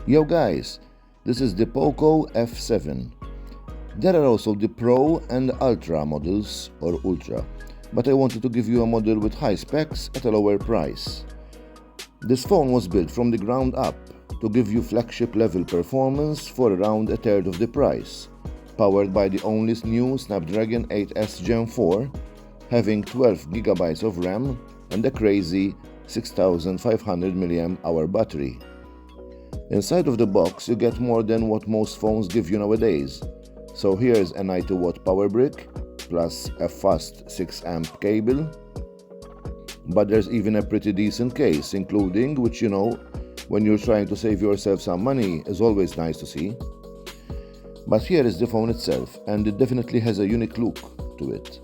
Yo guys, this is the Poco F7. There are also the Pro and Ultra models, or Ultra, but I wanted to give you a model with high specs at a lower price. This phone was built from the ground up to give you flagship level performance for around a third of the price, powered by the only new Snapdragon 8S Gen 4, having 12GB of RAM and a crazy 6500 mAh battery. Inside of the box you get more than what most phones give you nowadays. So here's a 90-watt power brick, plus a fast 6A cable. But there's even a pretty decent case, including, which when you're trying to save yourself some money is always nice to see. But here is the phone itself, and it definitely has a unique look to it.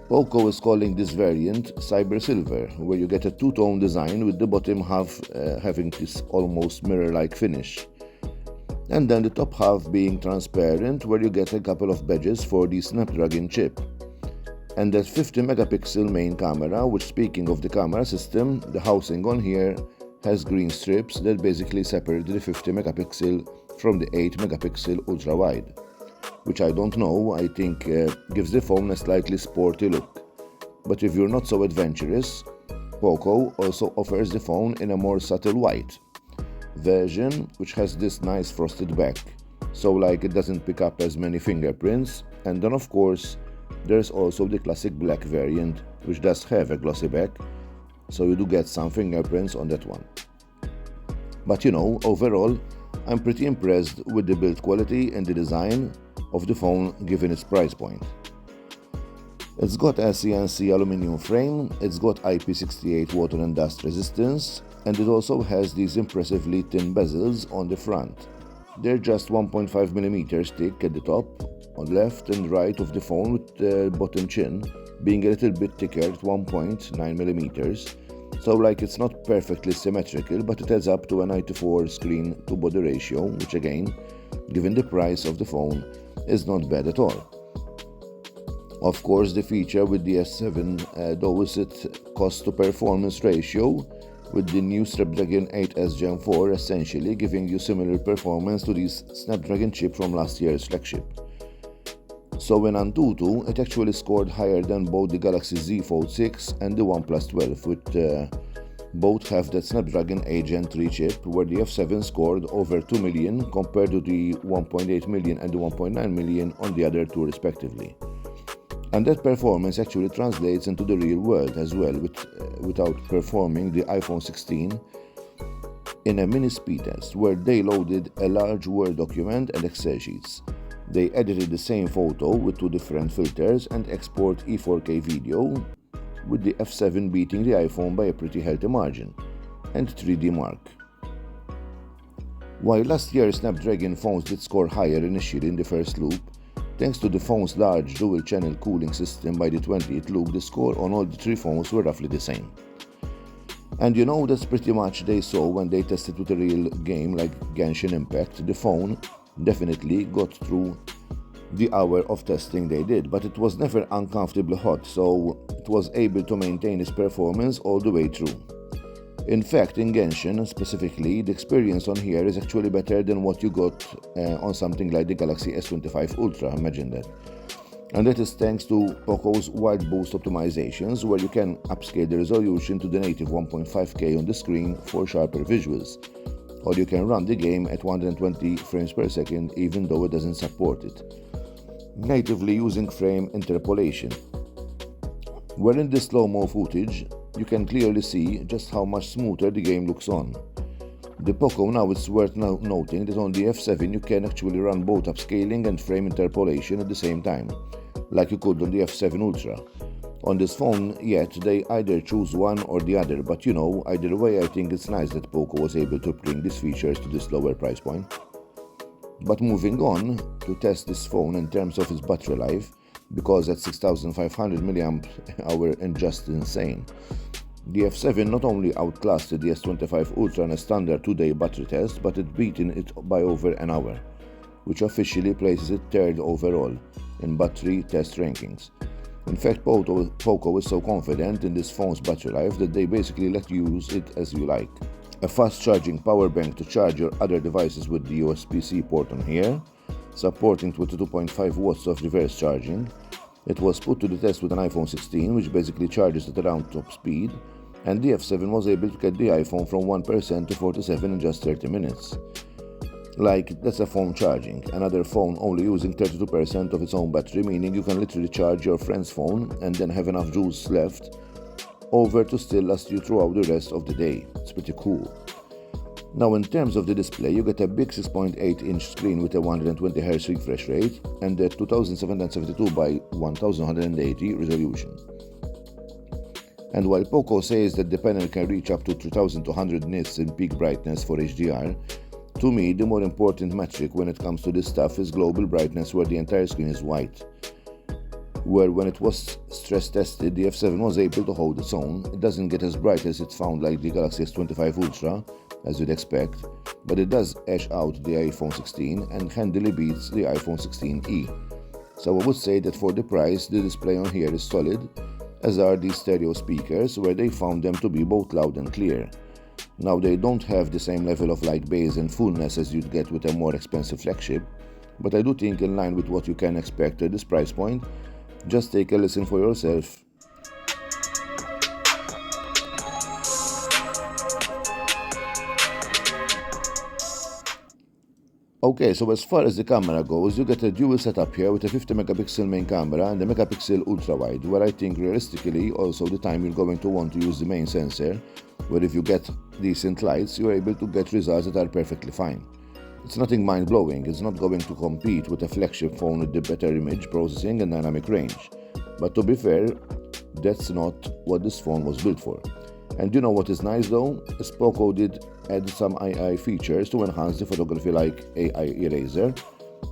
Poco is calling this variant Cyber Silver, where you get a two-tone design with the bottom half having this almost mirror-like finish, and then the top half being transparent, where you get a couple of badges for the Snapdragon chip. And that 50-megapixel main camera, which, speaking of the camera system, the housing on here has green strips that basically separate the 50-megapixel from the 8-megapixel ultra-wide, which I don't know, I think gives the phone a slightly sporty look. But if you're not so adventurous, Poco also offers the phone in a more subtle white version, which has this nice frosted back, so it doesn't pick up as many fingerprints. And then of course there's also the classic black variant, which does have a glossy back, so you do get some fingerprints on that one. But overall I'm pretty impressed with the build quality and the design of the phone given its price point. It's got a CNC aluminum frame, it's got IP68 water and dust resistance, and it also has these impressively thin bezels on the front. They're just 1.5mm thick at the top, on left and right of the phone, with the bottom chin being a little bit thicker at 1.9mm. So it's not perfectly symmetrical, but it adds up to a 94 screen to body ratio, which again, given the price of the phone, is not bad at all. Of course, the feature with the S7 though is its cost to performance ratio, with the new Snapdragon 8S Gen 4 essentially giving you similar performance to the Snapdragon chip from last year's flagship. So in Antutu, it actually scored higher than both the Galaxy Z Fold 6 and the OnePlus 12, with both have that Snapdragon 8 Gen 3 chip, where the F7 scored over 2 million compared to the 1.8 million and the 1.9 million on the other two respectively. And that performance actually translates into the real world as well, without performing the iPhone 16 in a mini speed test, where they loaded a large Word document and Excel sheets. They edited the same photo with two different filters and export E4K video, with the F7 beating the iPhone by a pretty healthy margin, and 3D Mark. While last year's Snapdragon phones did score higher initially in the first loop, thanks to the phone's large dual-channel cooling system by the 20th loop, the score on all the three phones were roughly the same. And that's pretty much they saw when they tested with a real game like Genshin Impact. The phone definitely got through the hour of testing they did, but it was never uncomfortably hot, so it was able to maintain its performance all the way through. In fact, in Genshin specifically, the experience on here is actually better than what you got on something like the Galaxy S25 Ultra, imagine that. And that is thanks to Poco's Wild Boost optimizations, where you can upscale the resolution to the native 1.5K on the screen for sharper visuals, or you can run the game at 120 frames per second even though it doesn't support it, natively using frame interpolation. Where in this slow-mo footage, you can clearly see just how much smoother the game looks on. The Poco now, it's worth noting that on the F7 you can actually run both upscaling and frame interpolation at the same time, like you could on the F7 Ultra. On this phone, yet they either choose one or the other, but either way I think it's nice that Poco was able to bring these features to this lower price point. But moving on to test this phone in terms of its battery life, because at 6500 mAh and just insane. The F7 not only outclassed the S25 Ultra in a standard 2-day battery test, but it beaten it by over an hour, which officially places it third overall in battery test rankings. In fact, Poco is so confident in this phone's battery life that they basically let you use it as you like. a fast charging power bank to charge your other devices with the USB-C port on here, supporting 22.5 watts of reverse charging. It was put to the test with an iPhone 16, which basically charges at around top speed, and the F7 was able to get the iPhone from 1% to 47% in just 30 minutes. Like, that's a phone charging. Another phone only using 32% of its own battery, meaning you can literally charge your friend's phone and then have enough juice left over to still last you throughout the rest of the day. It's pretty cool. Now, in terms of the display, you get a big 6.8-inch screen with a 120Hz refresh rate and a 2772 by 1180 resolution. And while Poco says that the panel can reach up to 3200 nits in peak brightness for HDR, to me, the more important metric when it comes to this stuff is global brightness, where the entire screen is white. Where when it was stress tested, the F7 was able to hold its own. It doesn't get as bright as it's found like the Galaxy S25 Ultra, as you'd expect, but it does edge out the iPhone 16 and handily beats the iPhone 16e. So I would say that for the price, the display on here is solid, as are these stereo speakers, where they found them to be both loud and clear. Now, they don't have the same level of bass and fullness as you'd get with a more expensive flagship, but I do think in line with what you can expect at this price point. Just take a listen for yourself. Okay, so as far as the camera goes, you get a dual setup here with a 50 megapixel main camera and a megapixel ultra wide, where I think realistically also the time you're going to want to use the main sensor, where if you get decent lights, you're able to get results that are perfectly fine. It's nothing mind-blowing. It's not going to compete with a flagship phone with the better image processing and dynamic range. But to be fair, that's not what this phone was built for. And you know what is nice though? Is Poco did add some AI features to enhance the photography, like AI eraser,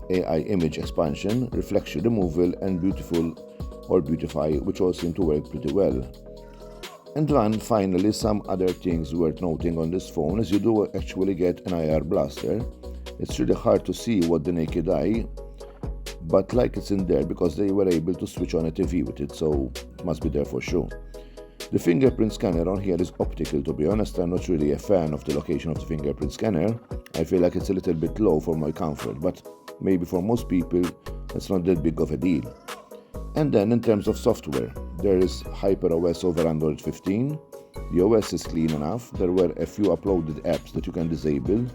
AI image expansion, reflection removal, and beautify, which all seem to work pretty well. And then finally, some other things worth noting on this phone is you do actually get an IR blaster. It's really hard to see what the naked eye, but like it's in there because they were able to switch on a TV with it, so it must be there for sure. The fingerprint scanner on here is optical. To be honest, I'm not really a fan of the location of the fingerprint scanner. I feel like it's a little bit low for my comfort, but maybe for most people it's not that big of a deal. And then in terms of software, there is HyperOS over Android 15. The OS is clean enough. There were a few uploaded apps that you can disable.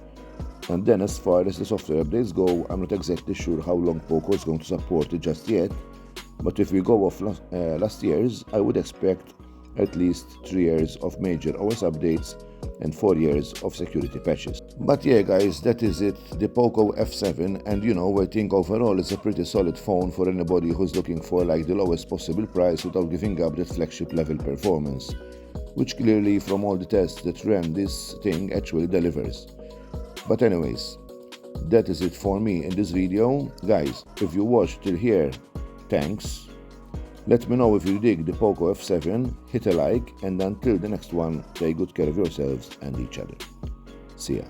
And then as far as the software updates go, I'm not exactly sure how long Poco is going to support it just yet. But if we go off last year's, I would expect at least 3 years of major OS updates and 4 years of security patches. But yeah guys, that is it, the Poco F7, and I think overall it's a pretty solid phone for anybody who's looking for the lowest possible price without giving up that flagship level performance, which clearly from all the tests that ran, this thing actually delivers. But anyways, that is it for me in this video. Guys, if you watched till here, thanks. Let me know if you dig the Poco F7, hit a like, and until the next one, take good care of yourselves and each other. See ya.